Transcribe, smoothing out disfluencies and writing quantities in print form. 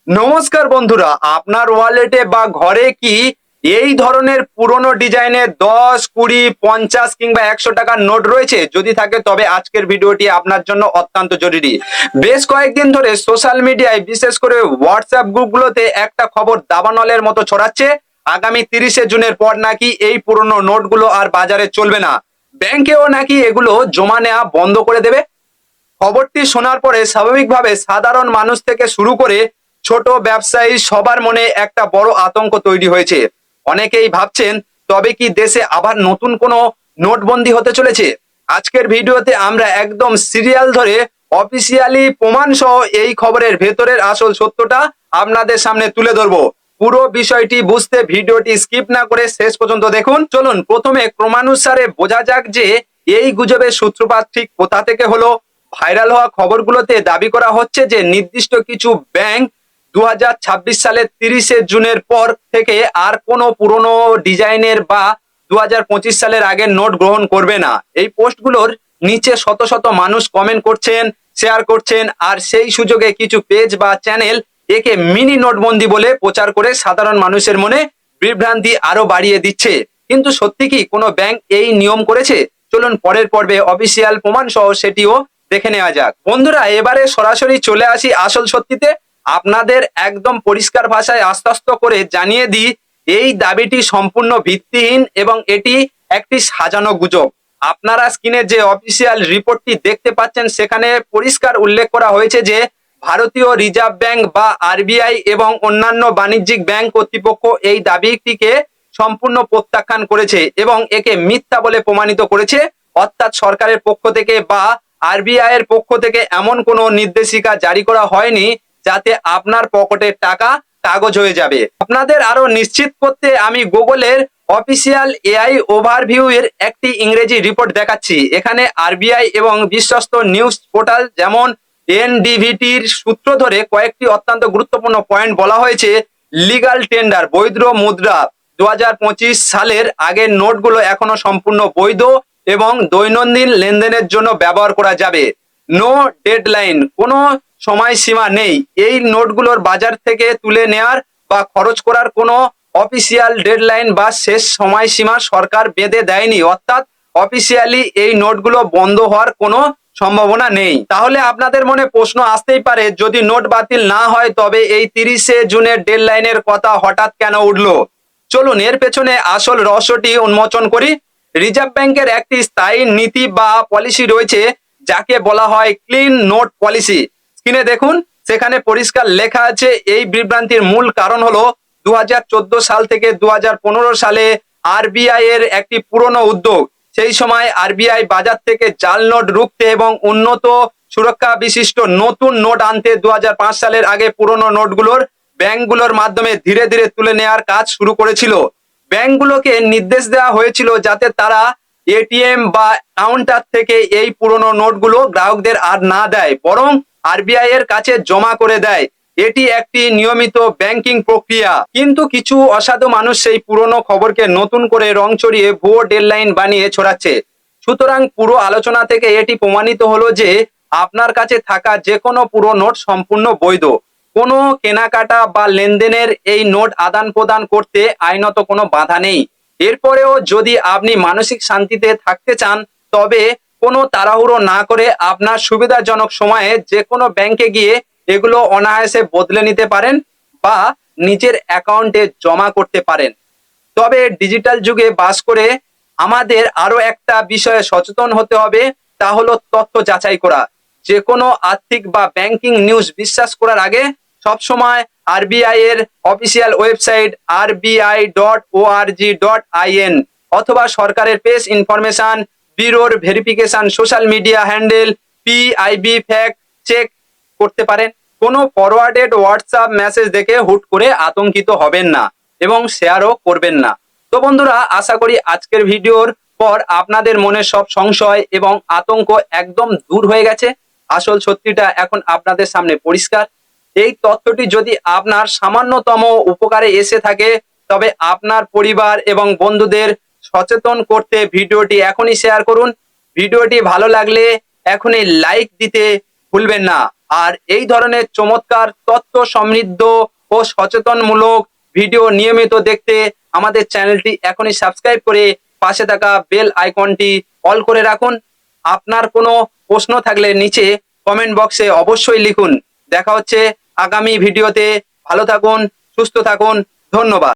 নমস্কার বন্ধুরা, আপনার ওয়ালেটে বা ঘরে কি এই ধরনের পুরনো ডিজাইনের 10, 20, 50 কিংবা 100 টাকার নোট রয়েছে? যদি থাকে তবে আজকের ভিডিওটি আপনার জন্য অত্যন্ত জরুরি। বেশ কয়েকদিন ধরে সোশ্যাল মিডিয়ায়, বিশেষ করে হোয়াটসঅ্যাপ গ্রুপগুলোতে একটা খবর দাবানলের মতো ছড়াচ্ছে। আগামী 30শে জুনের পর নাকি এই পুরনো নোটগুলো আর বাজারে চলবে না। ব্যাংকেও নাকি এগুলো জমা নেওয়া বন্ধ করে দেবে। খবরটি শোনার পরে স্বাভাবিকভাবে সাধারণ মানুষ থেকে শুরু করে ছোট ব্যবসায়ী সবার মনে একটা বড় আতঙ্ক তৈরি হয়েছে। অনেকেই ভাবছেন, তবে কি দেশে আবার নতুন কোনো নোটবন্দি হতে চলেছে? আজকের ভিডিওতে আমরা একদম সিরিয়াল ধরে অফিসিয়ালি প্রমাণ সহ এই খবরের ভেতরের আসল সত্যটা আপনাদের সামনে তুলে ধরবো। পুরো বিষয়টি বুঝতে ভিডিওটি স্কিপ না করে শেষ পর্যন্ত দেখুন। চলুন প্রথমে ক্রমানুসারে বোঝা যাক যে এই গুজবের সূত্রপাত ঠিক কোথা থেকে হলো। ভাইরাল হওয়া খবরগুলোতে দাবি করা হচ্ছে যে নির্দিষ্ট কিছু ব্যাংক 2026 সালের 30শে জুনের পর থেকে আর কোনো পুরনো ডিজাইনের বা 2025 সালের আগের নোট গ্রহণ করবে না। এই পোস্টগুলোর নিচে শত শত মানুষ কমেন্ট করছেন, শেয়ার করছেন, আর সেই সুযোগে কিছু পেজ বা চ্যানেল একে মিনি নোটবন্দি বলে প্রচার করে সাধারণ মানুষের মনে বিভ্রান্তি আরো বাড়িয়ে দিচ্ছে। কিন্তু সত্যি কি কোনো ব্যাংক এই নিয়ম করেছে? চলুন পরের পর্বে অফিসিয়াল প্রমাণ সহ সেটিও দেখে নেওয়া যাক। বন্ধুরা, এবারে সরাসরি চলে আসি আসল সত্যিতে। আপনাদের একদম পরিষ্কার ভাষায় আশ্বস্ত করে জানিয়ে দিই, এই দাবিটি সম্পূর্ণ ভিত্তিহীন এবং এটি একটি সাজানো গুজব। আপনারা স্ক্রিনে যে অফিসিয়াল রিপোর্টটি দেখতে পাচ্ছেন সেখানে পরিষ্কার উল্লেখ করা হয়েছে যে ভারতীয় রিজার্ভ ব্যাংক বা আরবিআই এবং অন্যান্য বাণিজ্যিক ব্যাংক কর্তৃপক্ষ এই দাবিটিকে সম্পূর্ণ প্রত্যাখ্যান করেছে এবং একে মিথ্যা বলে প্রমাণিত করেছে। অর্থাৎ সরকারের পক্ষ থেকে বা আরবিআই এর পক্ষ থেকে এমন কোনো নির্দেশিকা জারি করা হয়নি যাতে আপনার পকেটের টাকা কাগজ হয়ে যাবে। আপনাদের আরো নিশ্চিত করতে আমি গুগলের অফিসিয়াল এআই ওভারভিউ এর একটি ইংরেজি রিপোর্ট দেখাচ্ছি। এখানে আরবিআই এবং বিশ্বস্ত নিউজ পোর্টাল যেমন এনডিভিটির সূত্র ধরে কয়েকটি অত্যন্ত গুরুত্বপূর্ণ পয়েন্ট বলা হয়েছে। লিগাল টেন্ডার, বৈধ মুদ্রা, 2025 সালের আগের নোটগুলো এখনো সম্পূর্ণ বৈধ এবং দৈনন্দিন লেনদেনের জন্য ব্যবহার করা যাবে। নো ডেডলাইন, কোনো সময়সীমা নেই। এই নোটগুলোর বাজার থেকে তুলে নেয়ার বা খরচ করার কোনো অফিসিয়াল ডেডলাইন বা শেষ সময়সীমা সরকার বেঁধে দেয়নি। অর্থাৎ অফিসিয়ালি এই নোটগুলো বন্ধ হওয়ার কোনো সম্ভাবনা নেই। তাহলে আপনাদের মনে প্রশ্ন আসতেই পারে, যদি নোট বাতিল না হয় তবে এই 30শে জুনের ডেডলাইনের কথা হঠাৎ কেন উঠলো? চলুন এর পেছনে আসল রহস্যটি উন্মোচন করি। রিজার্ভ ব্যাংকের একটি স্থায়ী নীতি বা পলিসি রয়েছে যাকে বলা হয় ক্লিন নোট পলিসি। স্ক্রিনে দেখুন, সেখানে পরিষ্কার লেখা আছে এই বিভ্রান্তির মূল কারণ হলো 2014 সাল থেকে 2015 সালে আরবিআই এর একটি পুরনো উদ্যোগ। সেই সময় আরবিআই বাজার থেকে জাল নোট রুখতে এবং উন্নত সুরক্ষা বিশিষ্ট নতুন নোট আনতে 2005 সালের আগে পুরনো নোটগুলোর ব্যাংকগুলোর মাধ্যমে ধীরে ধীরে তুলে নেওয়ার কাজ শুরু করেছিল। ব্যাংকগুলোকে নির্দেশ দেওয়া হয়েছিল যাতে তারা এটিএম বা কাউন্টার থেকে এই পুরনো নোটগুলো গ্রাহকদের আর না দেয়, বরং আরবিআই এর কাছে জমা করে দেয়। এটি একটি নিয়মিত ব্যাংকিং প্রক্রিয়া। কিন্তু কিছু অসাধু মানুষ সেই পুরনো খবরকে নতুন করে রং চড়িয়ে ভুয়ো ডেডলাইন বানিয়ে ছড়াচ্ছে। সুতরাং পুরো আলোচনা থেকে এটি প্রমাণিত হলো যে আপনার কাছে থাকা যে কোনো পুরো নোট সম্পূর্ণ বৈধ। কোনো কেনাকাটা বা লেনদেনের এই নোট আদান প্রদান করতে আইনত কোনো বাধা নেই। এরপরেও যদি আপনি মানসিক শান্তিতে থাকতে চান তবে কোনো তাড়াহুড়ো না করে আপনার সুবিধাজনক সময়ে যে কোনো ব্যাংকে গিয়ে এগুলো অনায়াসে বদলে নিতে পারেন বা নিজের অ্যাকাউন্টে জমা করতে পারেন। তবে ডিজিটাল যুগে বাস করে আমাদের আরো একটা বিষয়ে সচেতন হতে হবে, তা হলো তথ্য যাচাই করা। যে কোনো আর্থিক বা ব্যাংকিং নিউজ বিশ্বাস করার আগে সবসময় আরবিআই এর অফিসিয়াল ওয়েবসাইট rbi.org.in অথবা সরকারের প্রেস ইনফরমেশন ব্যুরোর verification social media handle PIB fact check করতে পারেন। কোনো ফরওয়ার্ডেড হোয়াটসঅ্যাপ মেসেজ দেখে হুট করে আতঙ্কিত হবেন না এবং শেয়ারও করবেন না। তো বন্ধুরা, আশা করি আজকের ভিডিওর পর আপনাদের মনে সব সংশয় এবং আতঙ্ক একদম দূর হয়ে গেছে। আসল সত্যিটা এখন আপনাদের সামনে পরিষ্কার। এই তথ্যটি যদি আপনার সামান্যতম উপকারে এসে থাকে তবে আপনার পরিবার এবং বন্ধুদের সচেতন করতে ভিডিওটি এখনই শেয়ার করুন। ভিডিওটি ভালো লাগলে এখনই লাইক দিতে ভুলবেন না। আর এই ধরনের চমৎকার তথ্য সমৃদ্ধ ও সচেতনমূলক ভিডিও নিয়মিত দেখতে আমাদের চ্যানেলটি এখনই সাবস্ক্রাইব করে পাশে থাকা বেল আইকনটি অল করে রাখুন। আপনার কোনো প্রশ্ন থাকলে নিচে কমেন্ট বক্সে অবশ্যই লিখুন। দেখা হচ্ছে আগামী ভিডিওতে। ভালো থাকুন, সুস্থ থাকুন। ধন্যবাদ।